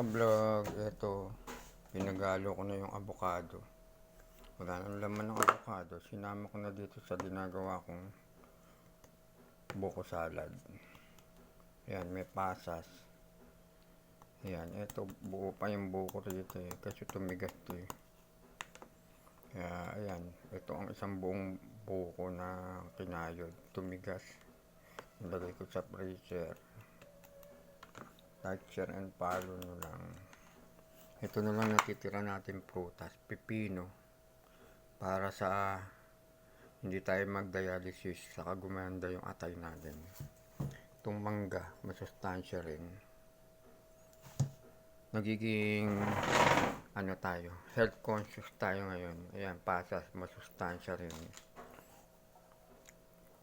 ka-vlog, ito, pinagalo ko na yung avocado. Wala nang laman ng avocado, sinama ko na dito sa ginagawa kong buko salad. Ayan, may pasas. Ayan, ito, buo pa yung buko rito kasi tumigas eh. Kaya, ayan, ito ang isang buong buko na kinayod, tumigas. Nilagay ko sa freezer. Like, share, and follow nyo lang. Ito na lang natitira natin prutas, pipino, para sa hindi tayo mag-dialysis, saka gumanda yung atay natin. Itong mangga, masustansya rin. Nagiging tayo, health conscious tayo ngayon. Ayan, pasas, masustansya rin.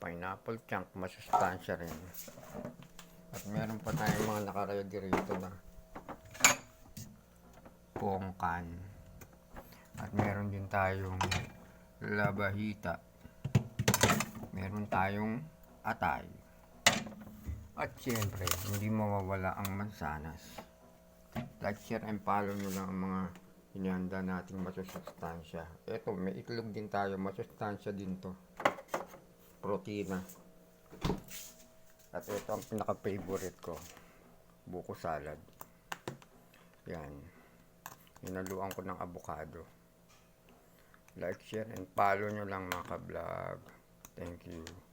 Pineapple chunk, masustansya rin. At meron pa tayong mga nakaredy rito na pongkan. At meron din tayong labahita. Meron tayong atay. At siyempre, hindi mawawala ang mansanas. Like, share, and follow nyo lang ang mga inihanda nating masustansya. Ito, may itlog din tayo. Masustansya din to. Protina. At ito ang pinaka-favorite ko. Buko salad. Yan. Hinaluan ko ng avocado. Like, share, and follow nyo lang mga ka-vlog. Thank you.